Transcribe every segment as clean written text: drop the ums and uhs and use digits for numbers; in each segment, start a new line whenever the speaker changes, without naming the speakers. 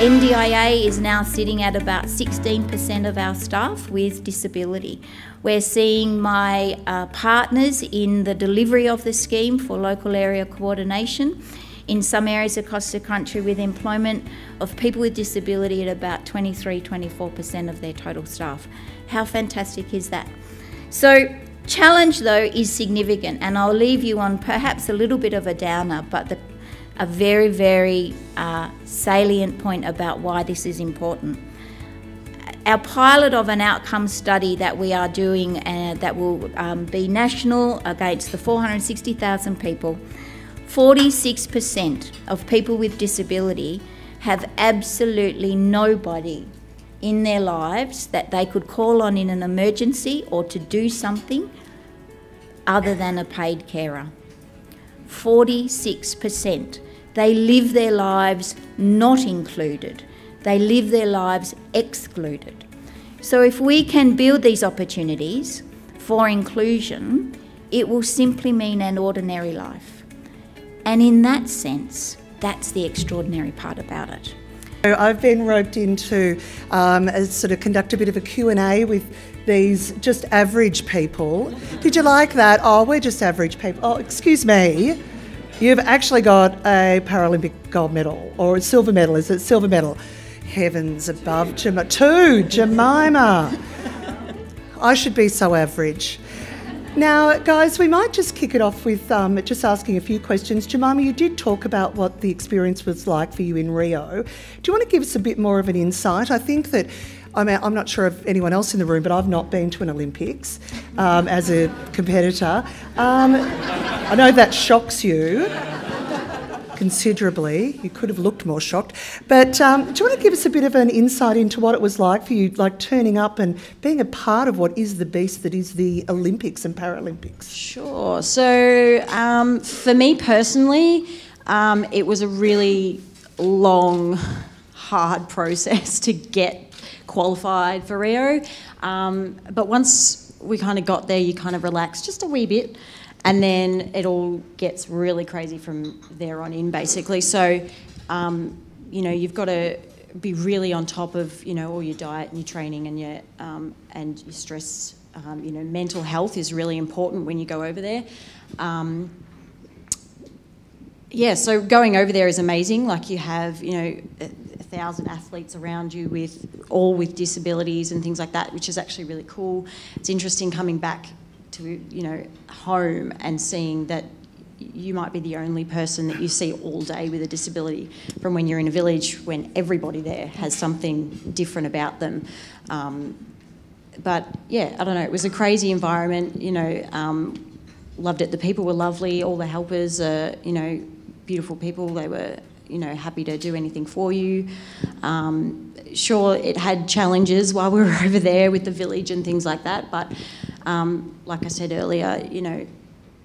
NDIA is now sitting at about 16% of our staff with disability. We're seeing my partners in the delivery of the scheme for local area coordination in some areas across the country with employment of people with disability at about 23–24% of their total staff. How fantastic is that? So challenge though is significant, and I'll leave you on perhaps a little bit of a downer, but a very, very salient point about why this is important. Our pilot of an outcome study that we are doing that will be national against the 460,000 people, 46% of people with disability have absolutely nobody in their lives that they could call on in an emergency or to do something other than a paid carer. 46%. They live their lives not included. They live their lives excluded. So if we can build these opportunities for inclusion, it will simply mean an ordinary life. And in that sense, that's the extraordinary part about it.
I've been roped in to sort of conduct a bit of a Q&A with these just average people. Did you like that? Oh, we're just average people. Oh, excuse me. You've actually got a Paralympic gold medal, or a silver medal. Is it silver medal? Heavens above, Jemima. I should be so average. Now, guys, we might just kick it off with just asking a few questions. Jemima, you did talk about what the experience was like for you in Rio. Do you want to give us a bit more of an insight? I think that, I'm not sure of anyone else in the room, but I've not been to an Olympics as a competitor. I know that shocks you considerably. You could have looked more shocked. But do you want to give us a bit of an insight into what it was like for you, like turning up and being a part of what is the beast that is the Olympics and Paralympics?
Sure. So for me personally, it was a really long, hard process to get qualified for Rio. But once we kind of got there, you kind of relax just a wee bit. And then it all gets really crazy from there on in, basically. So, you know, you've got to be really on top of, you know, all your diet and your training and your stress. You know, mental health is really important when you go over there. Yeah, so going over there is amazing. Like, you have, you know, 1,000 athletes around you all with disabilities and things like that, which is actually really cool. It's interesting coming back to, you know, home and seeing that you might be the only person that you see all day with a disability from when you're in a village when everybody there has something different about them. But yeah, I don't know, it was a crazy environment, you know, loved it. The people were lovely, all the helpers are, you know, beautiful people. They were, you know, happy to do anything for you. Sure, it had challenges while we were over there with the village and things like that, but like I said earlier, you know,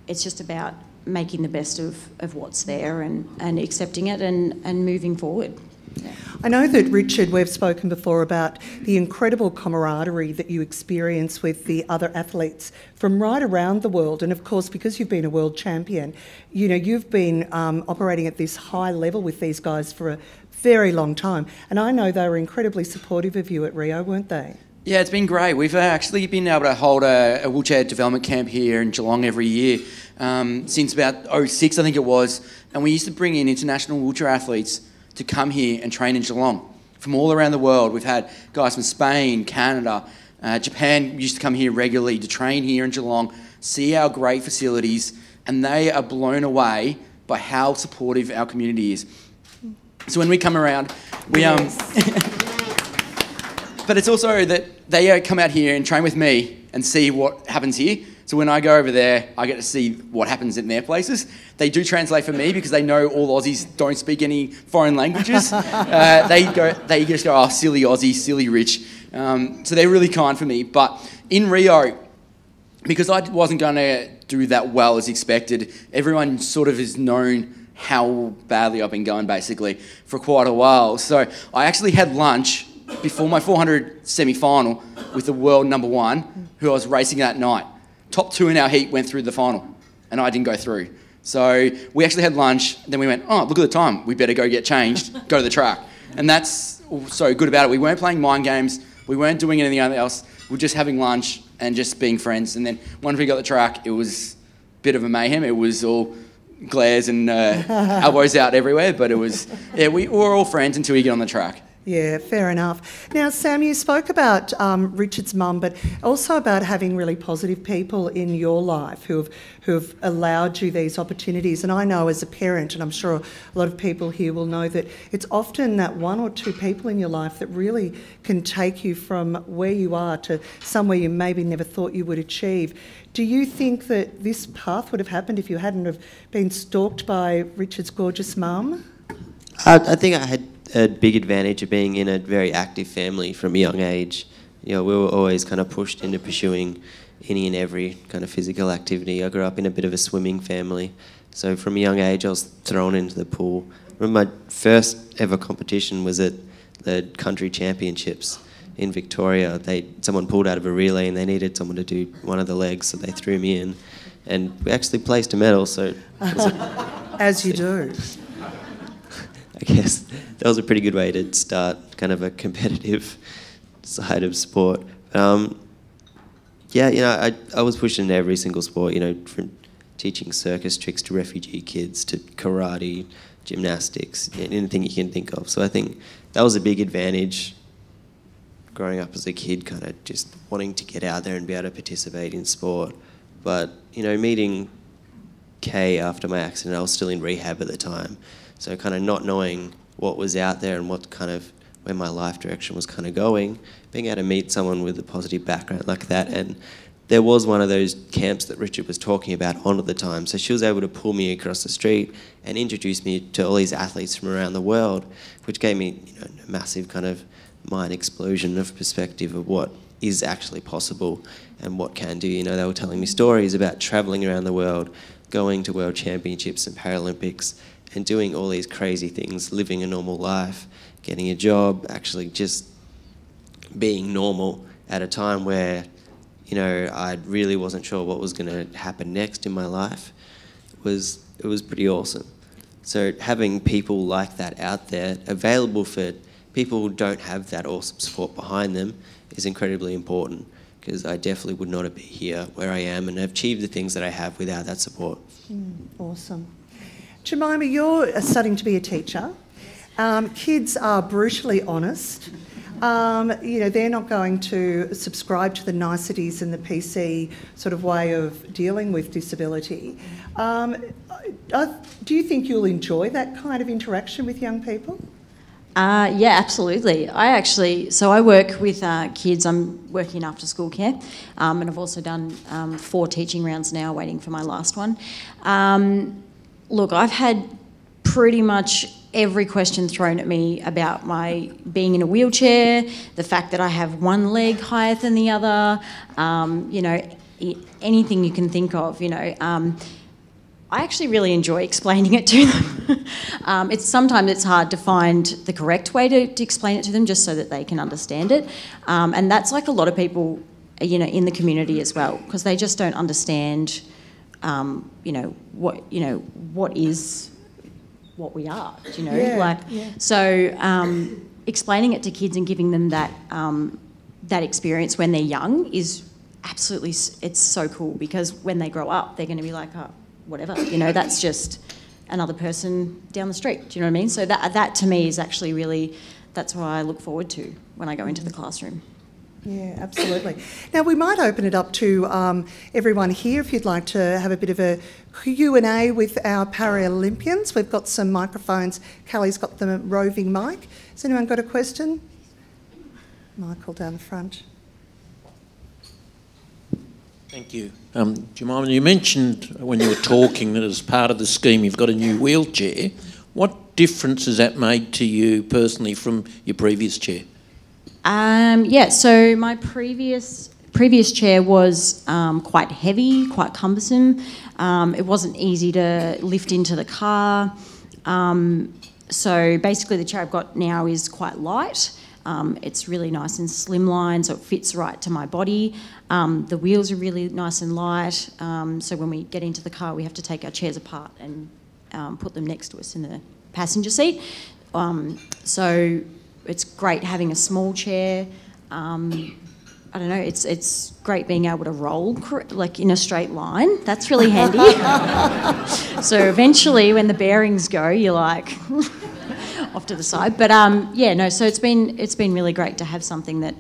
it's just about making the best of what's there and accepting it and moving forward. Yeah.
I know that, Richard, we've spoken before about the incredible camaraderie that you experience with the other athletes from right around the world. And of course, because you've been a world champion, you know, you've been operating at this high level with these guys for a very long time. And I know they were incredibly supportive of you at Rio, weren't they?
Yeah, it's been great. We've actually been able to hold a wheelchair development camp here in Geelong every year since about 2006, I think it was. And we used to bring in international wheelchair athletes to come here and train in Geelong from all around the world. We've had guys from Spain, Canada, Japan used to come here regularly to train here in Geelong, see our great facilities, and they are blown away by how supportive our community is. So when we come around, we but it's also that they come out here and train with me and see what happens here. So when I go over there, I get to see what happens in their places. They do translate for me because they know all Aussies don't speak any foreign languages. They just go, oh, silly Aussie, silly Rich. So they're really kind for me. But in Rio, because I wasn't going to do that well as expected, everyone sort of has known how badly I've been going, basically, for quite a while. So I actually had lunch before my 400 semi-final with the world #1, who I was racing that night. Top 2 in our heat went through the final, and I didn't go through. So we actually had lunch, then we went, oh, look at the time, we better go get changed, go to the track. And that's so good about it. We weren't playing mind games. We weren't doing anything else. We were just having lunch and just being friends. And then once we got the track, it was a bit of a mayhem. It was all glares and elbows out everywhere. But it was, yeah, we were all friends until you get on the track.
Yeah, fair enough. Now, Sam, you spoke about Richard's mum, but also about having really positive people in your life who have allowed you these opportunities. And I know as a parent, and I'm sure a lot of people here will know, that it's often that one or two people in your life that really can take you from where you are to somewhere you maybe never thought you would achieve. Do you think that this path would have happened if you hadn't have been stalked by Richard's gorgeous mum?
I think I had a big advantage of being in a very active family from a young age. You know, we were always kind of pushed into pursuing any and every kind of physical activity. I grew up in a bit of a swimming family, so from a young age I was thrown into the pool. I remember my first ever competition was at the country championships in Victoria. Someone pulled out of a relay and they needed someone to do one of the legs, so they threw me in, and we actually placed a medal. So it was
as you do.
I guess that was a pretty good way to start kind of a competitive side of sport. Yeah, you know, I was pushed into every single sport, you know, from teaching circus tricks to refugee kids to karate, gymnastics, anything you can think of. So I think that was a big advantage growing up as a kid, kind of just wanting to get out there and be able to participate in sport. But, you know, meeting Kay after my accident, I was still in rehab at the time. So kind of not knowing what was out there and what kind of, where my life direction was kind of going, being able to meet someone with a positive background like that. And there was one of those camps that Richard was talking about on at the time. So she was able to pull me across the street and introduce me to all these athletes from around the world, which gave me, you know, a massive kind of mind explosion of perspective of what is actually possible and what can do. You know, they were telling me stories about travelling around the world, going to World Championships and Paralympics, and doing all these crazy things, living a normal life, getting a job, actually just being normal at a time where, you know, I really wasn't sure what was going to happen next in my life. It was pretty awesome. So having people like that out there, available for people who don't have that awesome support behind them, is incredibly important, because I definitely would not be here where I am and have achieved the things that I have without that support.
Awesome. Jemima, you're studying to be a teacher. Kids are brutally honest. You know, they're not going to subscribe to the niceties and the PC sort of way of dealing with disability. Do you think you'll enjoy that kind of interaction with young people?
Yeah, absolutely. I work with kids. I'm working in after school care, and I've also done 4 teaching rounds now, waiting for my last one. Look, I've had pretty much every question thrown at me about my being in a wheelchair, the fact that I have one leg higher than the other, you know, anything you can think of, you know. I actually really enjoy explaining it to them. Sometimes it's hard to find the correct way to explain it to them, just so that they can understand it. And that's like a lot of people, you know, in the community as well, because they just don't understand, what is what we are, you know?
Yeah.
So explaining it to kids and giving them that experience when they're young is absolutely, it's so cool, because when they grow up, they're going to be like, oh, whatever, you know, that's just another person down the street, do you know what I mean? So that to me is actually really, that's what I look forward to when I go into the classroom.
Yeah, absolutely. Now, we might open it up to everyone here if you'd like to have a bit of a Q&A with our Paralympians. We've got some microphones. Callie's got the roving mic. Has anyone got a question? Michael down the front.
Thank you. Jemima, you mentioned when you were talking that as part of the scheme you've got a new wheelchair. What difference has that made to you personally from your previous chair?
Yeah, so my previous chair was quite heavy, quite cumbersome. It wasn't easy to lift into the car. So basically the chair I've got now is quite light. It's really nice and slimline, so it fits right to my body. The wheels are really nice and light, so when we get into the car we have to take our chairs apart and put them next to us in the passenger seat. So it's great having a small chair. I don't know, it's great being able to roll like in a straight line. That's really handy. So eventually when the bearings go, you're like off to the side. But yeah, no, so it's been really great to have something that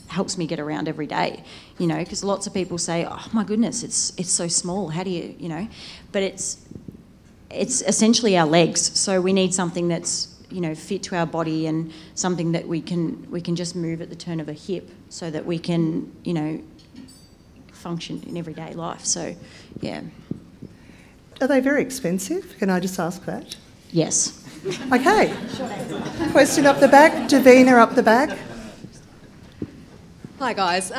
helps me get around every day, you know, because lots of people say, oh my goodness, it's so small, how do you know, but it's essentially our legs, so we need something that's, you know, fit to our body and something that we can just move at the turn of a hip so that we can, you know, function in everyday life. So, yeah.
Are they very expensive? Can I just ask that?
Yes.
Okay. Question up the back. Davina up the back.
Hi guys.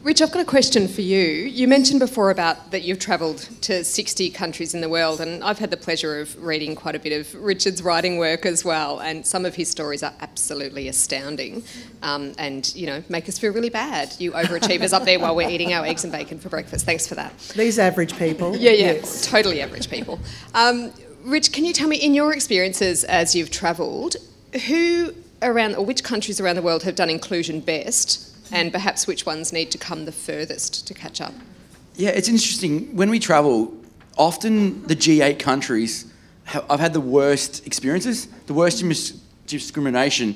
Rich, I've got a question for you. You mentioned before about that you've travelled to 60 countries in the world, and I've had the pleasure of reading quite a bit of Richard's writing work as well, and some of his stories are absolutely astounding, and, you know, make us feel really bad. You overachievers up there while we're eating our eggs and bacon for breakfast. Thanks for that.
These average people.
Yeah,
Yes.
totally average people. Rich, can you tell me, in your experiences as you've travelled, which countries around the world have done inclusion best, and perhaps which ones need to come the furthest to catch up?
Yeah, it's interesting. When we travel, often the G8 countries, I've had the worst experiences, the worst discrimination,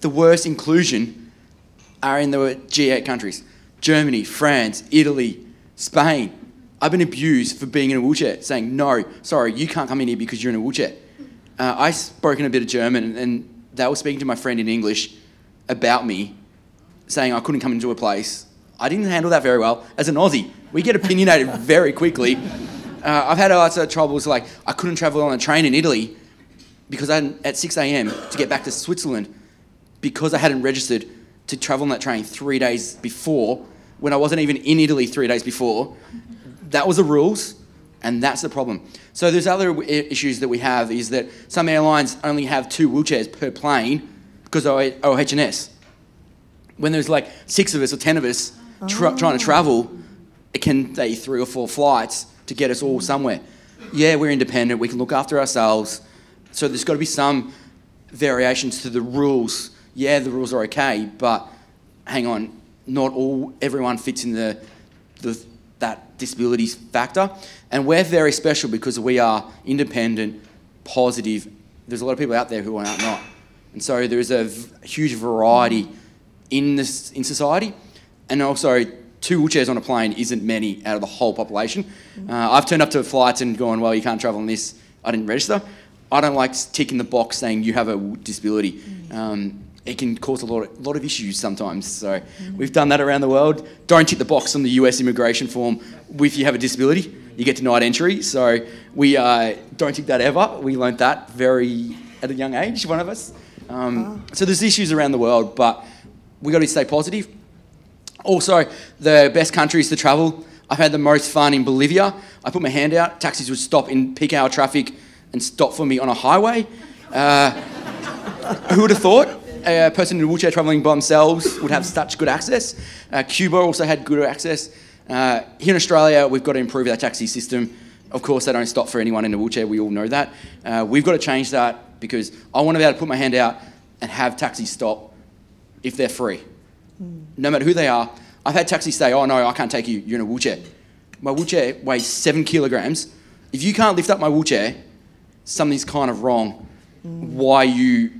the worst inclusion are in the G8 countries. Germany, France, Italy, Spain. I've been abused for being in a wheelchair, saying, no, sorry, you can't come in here because you're in a wheelchair. I spoke in a bit of German, and they were speaking to my friend in English about me, saying I couldn't come into a place. I didn't handle that very well. As an Aussie, we get opinionated very quickly. I've had lots of troubles, like I couldn't travel on a train in Italy because at 6 a.m. to get back to Switzerland because I hadn't registered to travel on that train 3 days before, when I wasn't even in Italy 3 days before. That was the rules, and that's the problem. So there's other issues that we have, is that some airlines only have 2 wheelchairs per plane because of OHS. When there's like 6 of us or 10 of us trying to travel, it can take 3 or 4 flights to get us all somewhere. Yeah, we're independent, we can look after ourselves, so there's got to be some variations to the rules. Yeah, the rules are okay, but hang on, not everyone fits in that disability factor, and we're very special because we are independent, positive. There's a lot of people out there who are not, and so there is a huge variety in society, and also 2 wheelchairs on a plane isn't many out of the whole population. I've turned up to flights and gone, well, you can't travel on this, I didn't register. I don't like ticking the box saying you have a disability. It can cause a lot of issues sometimes, so we've done that around the world. Don't tick the box on the US immigration form if you have a disability, you get denied entry, so we don't tick that ever. We learnt that at a young age, one of us. So there's issues around the world, but we've got to stay positive. Also, the best countries to travel, I've had the most fun in Bolivia. I put my hand out, taxis would stop in peak hour traffic and stop for me on a highway. Who would have thought a person in a wheelchair travelling by themselves would have such good access? Cuba also had good access. Here in Australia, we've got to improve our taxi system. Of course, they don't stop for anyone in a wheelchair, we all know that. We've got to change that because I want to be able to put my hand out and have taxis stop if they're free. No matter who they are. I've had taxis say, oh no, I can't take you, you're in a wheelchair. My wheelchair weighs 7 kilograms. If you can't lift up my wheelchair, something's kind of wrong. Why are you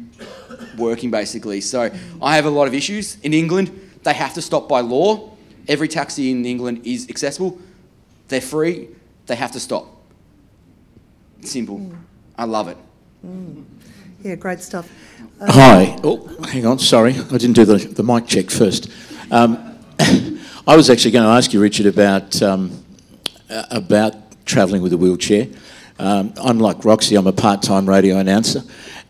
working, basically? So I have a lot of issues. In England, they have to stop by law. Every taxi in England is accessible. They're free. They have to stop. Simple. I love it.
Yeah, great stuff.
Hi. Oh, hang on. Sorry, I didn't do the mic check first. I was actually going to ask you, Richard, about travelling with a wheelchair. I'm like Roxy. I'm a part-time radio announcer,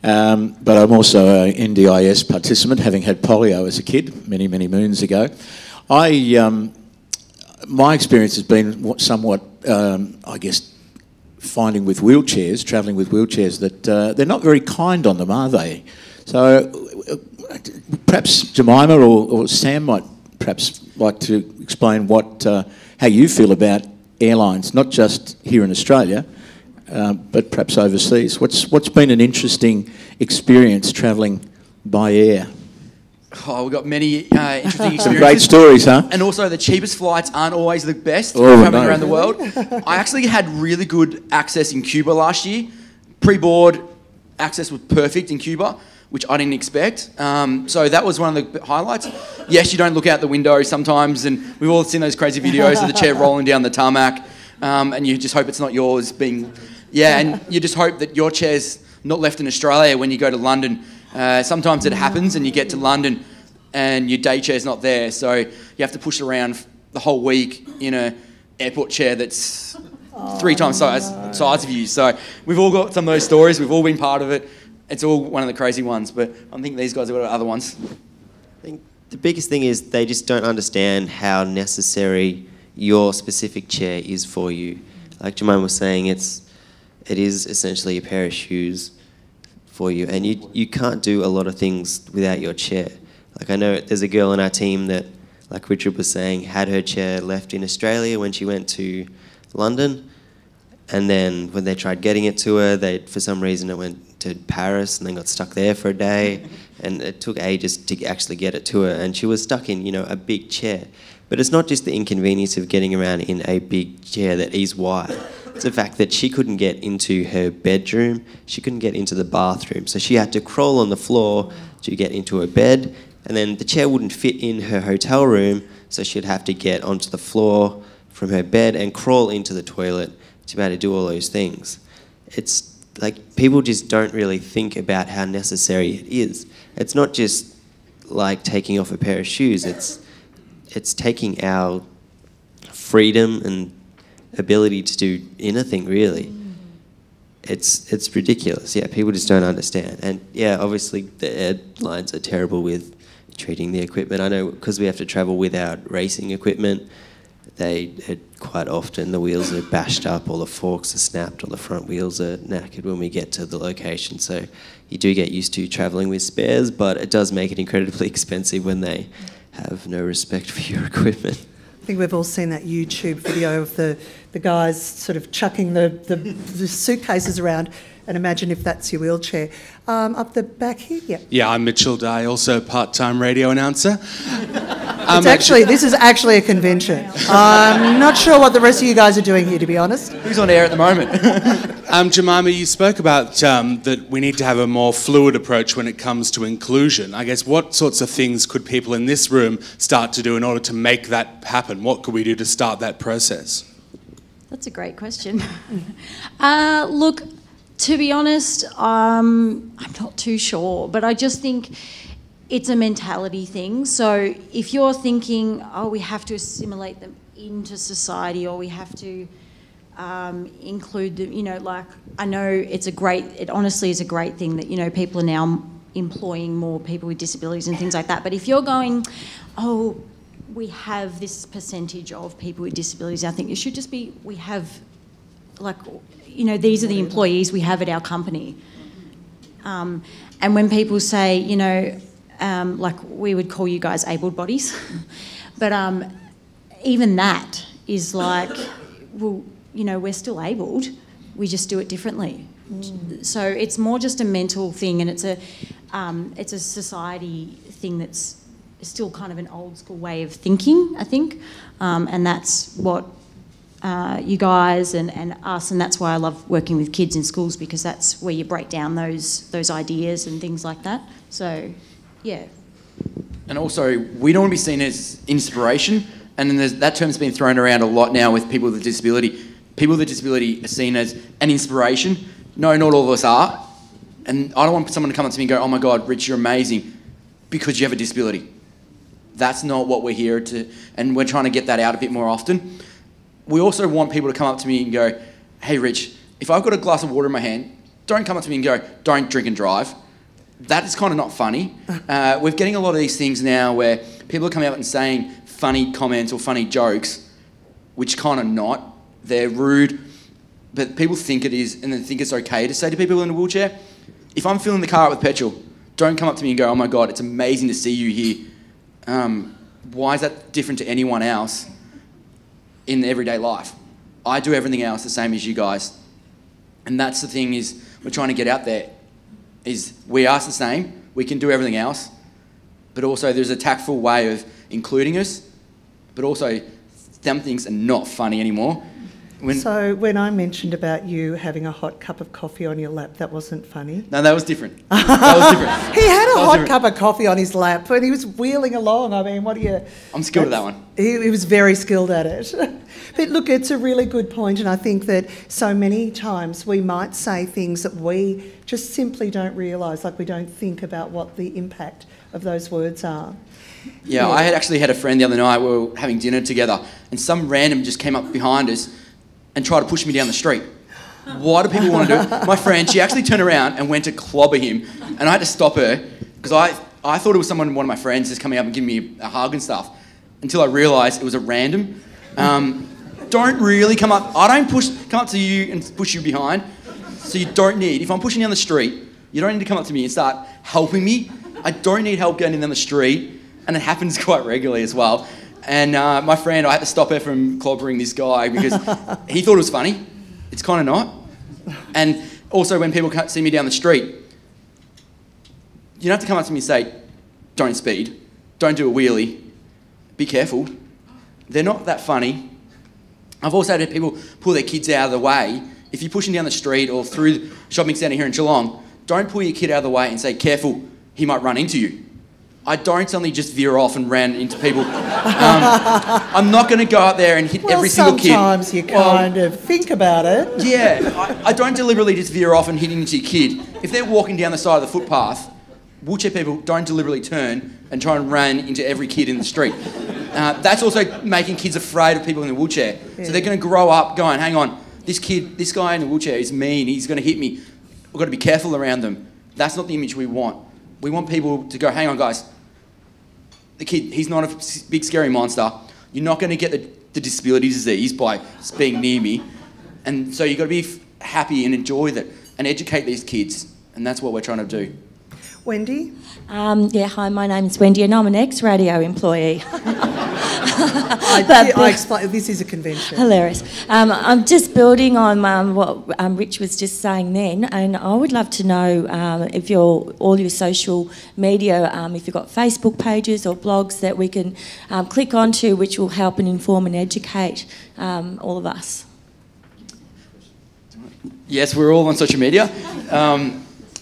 but I'm also an NDIS participant, having had polio as a kid many moons ago. My experience has been somewhat, I guess, finding with wheelchairs, travelling with wheelchairs, that they're not very kind on them, are they? So perhaps Jemima or Sam might perhaps like to explain how you feel about airlines, not just here in Australia, but perhaps overseas. What's been an interesting experience travelling by air?
Oh, we've got many interesting experiences.
Some great stories, huh?
And also, the cheapest flights aren't always the best
Oh,
traveling
no.
around the world. I actually had really good access in Cuba last year. Pre-board access was perfect in Cuba, which I didn't expect. So that was one of the highlights. Yes, you don't look out the window sometimes, and we've all seen those crazy videos of the chair rolling down the tarmac, and you just hope it's not yours being... Yeah, and you just hope that your chair's not left in Australia when you go to London. Sometimes it happens and you get to London and your day chair's not there, so you have to push around the whole week in a airport chair that's 3 times size of you. So we've all got some of those stories, we've all been part of it. It's all one of the crazy ones, but I think these guys have got other ones.
I think the biggest thing is they just don't understand how necessary your specific chair is for you. Like Jemima was saying, it is essentially a pair of shoes for you, and you can't do a lot of things without your chair. Like, I know there's a girl on our team that, like Richard was saying, had her chair left in Australia when she went to London, and then when they tried getting it to her, for some reason it went to Paris and then got stuck there for a day, and it took ages to actually get it to her, and she was stuck in, a big chair. But it's not just the inconvenience of getting around in a big chair that is wide. It's the fact that she couldn't get into her bedroom, she couldn't get into the bathroom, so she had to crawl on the floor to get into her bed, and then the chair wouldn't fit in her hotel room, so she'd have to get onto the floor from her bed and crawl into the toilet to be able to do all those things. It's like, people just don't really think about how necessary it is. It's not just like taking off a pair of shoes, it's taking our freedom and ability to do anything, really. It's ridiculous. Yeah, people just don't understand. And yeah, obviously the airlines are terrible with treating the equipment. I know, because we have to travel without racing equipment, quite often the wheels are bashed up, or the forks are snapped, or the front wheels are knackered when we get to the location. So you do get used to travelling with spares, but it does make it incredibly expensive when they have no respect for your equipment.
I think we've all seen that YouTube video of the guys sort of chucking the suitcases around, and imagine if that's your wheelchair. Up the back here, yeah.
Yeah, I'm Mitchell Day, also part-time radio announcer.
This is actually a convention. I'm not sure what the rest of you guys are doing here, to be honest.
Who's on air at the moment?
Jemima, you spoke about that we need to have a more fluid approach when it comes to inclusion. I guess, what sorts of things could people in this room start to do in order to make that happen? What could we do to start that process?
That's a great question. Look, to be honest, I'm not too sure, but I just think it's a mentality thing. So if you're thinking, oh, we have to assimilate them into society, or we have to include them, I know it honestly is a great thing that, people are now employing more people with disabilities and things like that. But if you're going, oh, we have this percentage of people with disabilities, I think it should just be, we have, these are the employees we have at our company. And when people say, we would call you guys abled bodies, but even that is like, well, we're still abled, we just do it differently. So it's more just a mental thing, and it's a society thing that's still kind of an old school way of thinking, I think, and that's what you guys and us, and that's why I love working with kids in schools, because that's where you break down those ideas and things like that. So, yeah.
And also, we don't want to be seen as inspiration, and then that term's been thrown around a lot now with people with a disability. People with a disability are seen as an inspiration. No, not all of us are. And I don't want someone to come up to me and go, oh my God, Rich, you're amazing, because you have a disability. That's not what we're here to, and we're trying to get that out a bit more often. We also want people to come up to me and go, hey Rich, if I've got a glass of water in my hand, don't come up to me and go, don't drink and drive. That is kind of not funny. We're getting a lot of these things now where people are coming up and saying funny comments or funny jokes, which kind of not. They're rude, but people think it is, and they think it's okay to say to people in a wheelchair, if I'm filling the car up with petrol, don't come up to me and go, oh my God, it's amazing to see you here. Why is that different to anyone else in everyday life? I do everything else the same as you guys. And that's the thing is we're trying to get out there is we are the same, we can do everything else, but also there's a tactful way of including us, but also some things are not funny anymore.
So when I mentioned about you having a hot cup of coffee on your lap, that wasn't funny?
No, that was different. That was different.
He had a hot cup of coffee on his lap and he was wheeling along. I mean, what do you...
I'm skilled at that one.
He was very skilled at it. But look, it's a really good point, and I think that so many times we might say things that we just simply don't realise, like we don't think about what the impact of those words are.
Yeah, I had actually had a friend the other night, we were having dinner together, and some random just came up behind us and tried to push me down the street. Why do people want to do it? My friend, she actually turned around and went to clobber him, and I had to stop her because I thought it was one of my friends just coming up and giving me a hug and stuff, until I realised it was a random. Don't really come up. I don't come up to you and push you behind. So you don't need. If I'm pushing down the street, you don't need to come up to me and start helping me. I don't need help getting down the street, and it happens quite regularly as well. And my friend, I had to stop her from clobbering this guy because he thought it was funny. It's kind of not. And also when people see me down the street, you don't have to come up to me and say, don't speed, don't do a wheelie, be careful. They're not that funny. I've also had people pull their kids out of the way. If you're pushing down the street or through the shopping centre here in Geelong, don't pull your kid out of the way and say, careful, he might run into you. I don't suddenly just veer off and ran into people. I'm not going to go out there and hit every single kid.
Sometimes you kind of think about it.
Yeah, I don't deliberately just veer off and hit into your kid. If they're walking down the side of the footpath, wheelchair people don't deliberately turn and try and run into every kid in the street. That's also making kids afraid of people in the wheelchair. Yeah. So they're going to grow up going, hang on, this guy in the wheelchair is mean, he's going to hit me. We've got to be careful around them. That's not the image we want. We want people to go, hang on guys, the kid, he's not a big scary monster. You're not going to get the disability disease by being near me. And so you've got to be happy and enjoy that and educate these kids. And that's what we're trying to do.
Wendy?
Hi, my name's Wendy and I'm an ex-radio employee.
I explain, this is a convention.
Hilarious. I'm just building on what Rich was just saying then, and I would love to know if all your social media, if you've got Facebook pages or blogs that we can click onto, which will help and inform and educate all of us.
Yes, we're all on social media.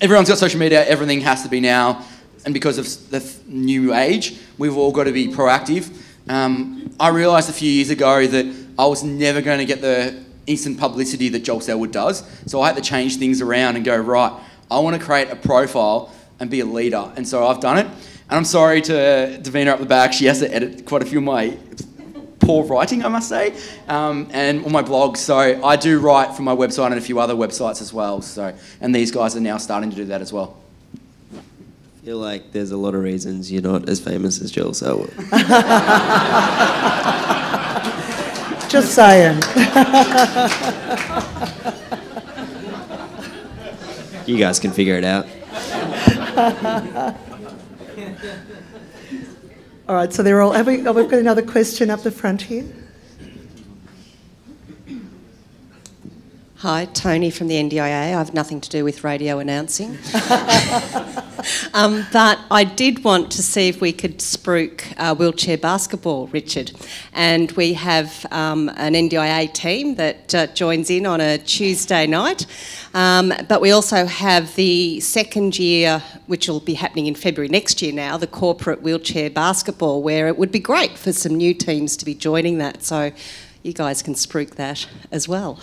Everyone's got social media, everything has to be now, and because of the new age, we've all got to be proactive. I realised a few years ago that I was never going to get the instant publicity that Joel Selwood does, so I had to change things around and go, right, I want to create a profile and be a leader, and so I've done it. And I'm sorry to Davina up the back, she has to edit quite a few of my poor writing, I must say, and on my blog. So I do write for my website and a few other websites as well. So, and these guys are now starting to do that as well.
I feel like there's a lot of reasons you're not as famous as Joel Selwood.
Just saying.
You guys can figure it out.
All right, so they're all... we've got another question up the front here.
Hi, Tony from the NDIA. I have nothing to do with radio announcing. But I did want to see if we could spruik wheelchair basketball, Richard. And we have an NDIA team that joins in on a Tuesday night. But we also have the second year, which will be happening in February next year now, the corporate wheelchair basketball, where it would be great for some new teams to be joining that. So you guys can spruik that as well.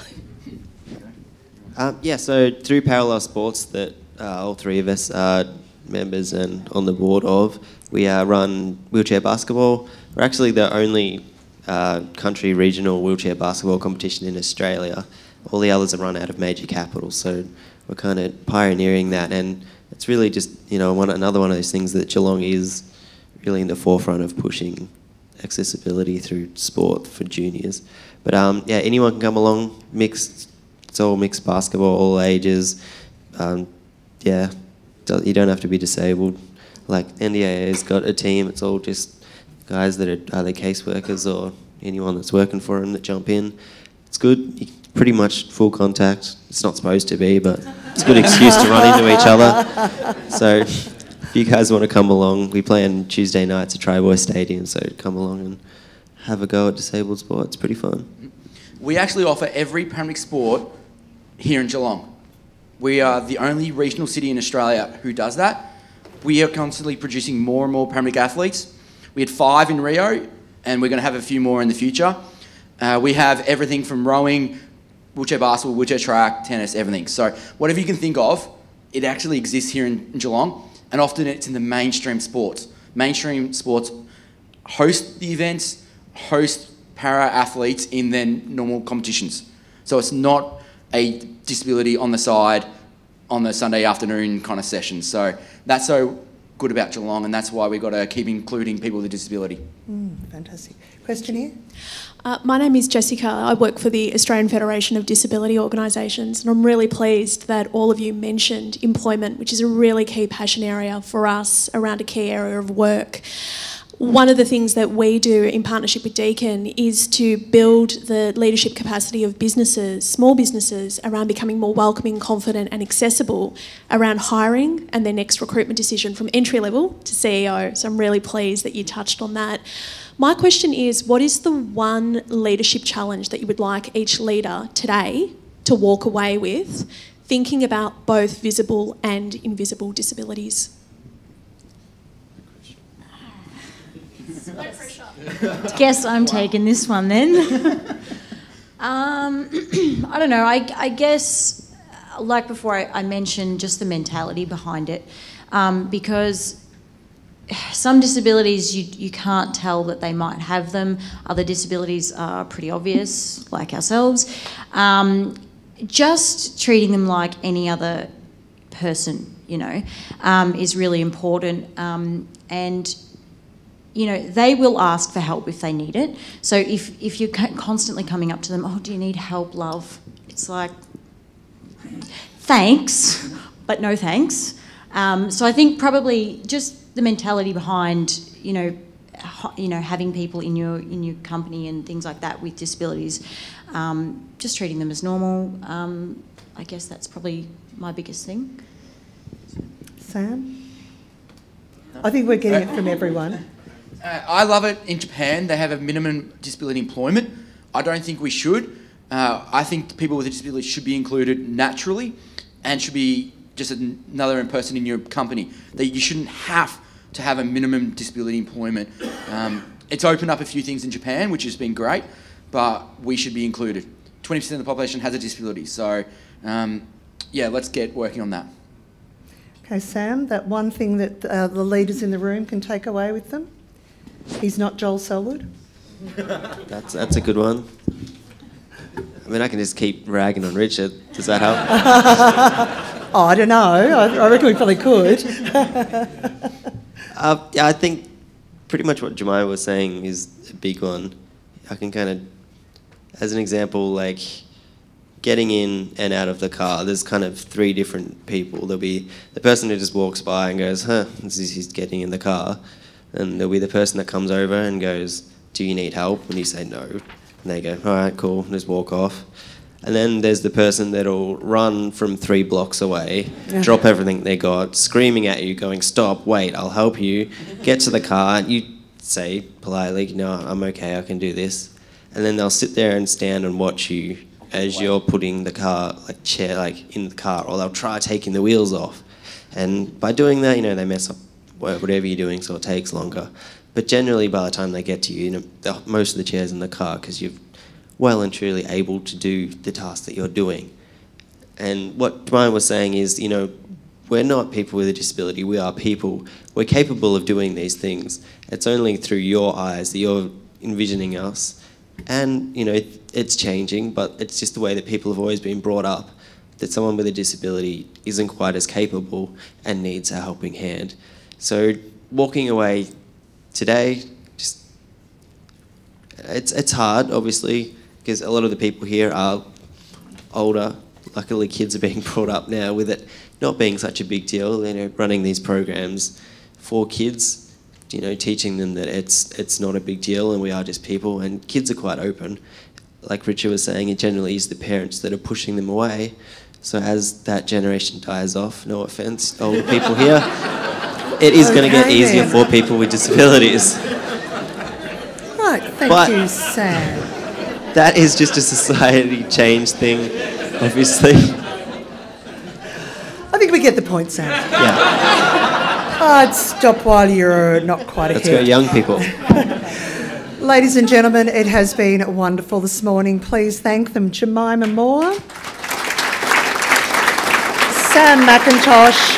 So through Parallel Sports that all three of us are members and on the board of, we run wheelchair basketball. We're actually the only country regional wheelchair basketball competition in Australia. All the others are run out of major capitals, so we're kind of pioneering that, and it's really just, another one of those things that Geelong is really in the forefront of pushing accessibility through sport for juniors. But anyone can come along, mixed. It's all mixed basketball, all ages. You don't have to be disabled. Like NDIA's got a team. It's all just guys that are either caseworkers or anyone that's working for them that jump in. It's good. Pretty much full contact. It's not supposed to be, but it's a good excuse to run into each other. So if you guys want to come along, we play on Tuesday nights at Tri-Boy Stadium, so come along and have a go at disabled sport. It's pretty fun.
We actually offer every paramedic sport here in Geelong. We are the only regional city in Australia who does that. We are constantly producing more and more paramedic athletes. We had 5 in Rio, and we're going to have a few more in the future. We have everything from rowing, wheelchair basketball, wheelchair track, tennis, everything. So whatever you can think of, it actually exists here in Geelong, and often it's in the mainstream sports. Mainstream sports host the events, host para-athletes in their normal competitions. So it's not a disability on the side on the Sunday afternoon kind of session. So that's so good about Geelong, and that's why we've got to keep including people with a disability.
Fantastic. Question here?
My name is Jessica. I work for the Australian Federation of Disability Organisations, and I'm really pleased that all of you mentioned employment, which is a really key passion area for us around a key area of work. One of the things that we do in partnership with Deakin is to build the leadership capacity of businesses, small businesses, around becoming more welcoming, confident and accessible around hiring and their next recruitment decision from entry level to CEO. So I'm really pleased that you touched on that. My question is, what is the one leadership challenge that you would like each leader today to walk away with, thinking about both visible and invisible disabilities?
Guess I'm taking this one then. I don't know. I guess, like before, I mentioned just the mentality behind it, because some disabilities you can't tell that they might have them. Other disabilities are pretty obvious, like ourselves. Just treating them like any other person, is really important. And they will ask for help if they need it. So if you're constantly coming up to them, oh, do you need help, love? It's like, thanks, but no thanks. So I think probably just the mentality behind, having people in your company and things like that with disabilities, just treating them as normal. I guess that's probably my biggest thing.
Sam? I think we're getting it from everyone.
I love it in Japan. They have a minimum disability employment. I don't think we should. I think people with a disability should be included naturally and should be just another person in your company. That you shouldn't have to have a minimum disability employment. It's opened up a few things in Japan, which has been great, but we should be included. 20% of the population has a disability. So, let's get working on that.
Okay, Sam, that one thing that the leaders in the room can take away with them? He's not Joel Selwood?
That's a good one. I mean, I can just keep ragging on Richard. Does that help?
I don't know. I reckon we probably could.
I think pretty much what Jemima was saying is a big one. I can kind of, as an example, like getting in and out of the car, there's kind of 3 different people. There'll be the person who just walks by and goes, he's getting in the car. And there'll be the person that comes over and goes, do you need help? And you say no. And they go, all right, cool, just walk off. And then there's the person that'll run from 3 blocks away, drop everything they got, screaming at you, going, stop, wait, I'll help you. Get to the car, you say politely, no, I'm okay, I can do this. And then they'll sit there and stand and watch you as you're putting the car, in the car, or they'll try taking the wheels off. And by doing that, they mess up whatever you're doing, so it takes longer. But generally, by the time they get to you, most of the chairs in the car, because you're well and truly able to do the task that you're doing. And what Brian was saying is, we're not people with a disability, we are people. We're capable of doing these things. It's only through your eyes that you're envisioning us. And, it's changing, but it's just the way that people have always been brought up, that someone with a disability isn't quite as capable and needs a helping hand. So walking away today, it's hard, obviously, because a lot of the people here are older. Luckily, kids are being brought up now with it not being such a big deal. Running these programs for kids, teaching them that it's not a big deal and we are just people. And kids are quite open. like Richard was saying, it generally is the parents that are pushing them away. So as that generation dies off, no offence, older people here, it is going to get easier for people with disabilities.
Right, thank you, Sam.
That is just a society change thing, obviously.
I think we get the point, Sam.
Yeah.
I'd stop while you're not quite ahead.
Let's go, young people.
Ladies and gentlemen, it has been wonderful this morning. Please thank them. Jemima Moore, Sam Macintosh,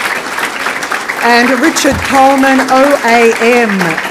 and Richard Colman OAM.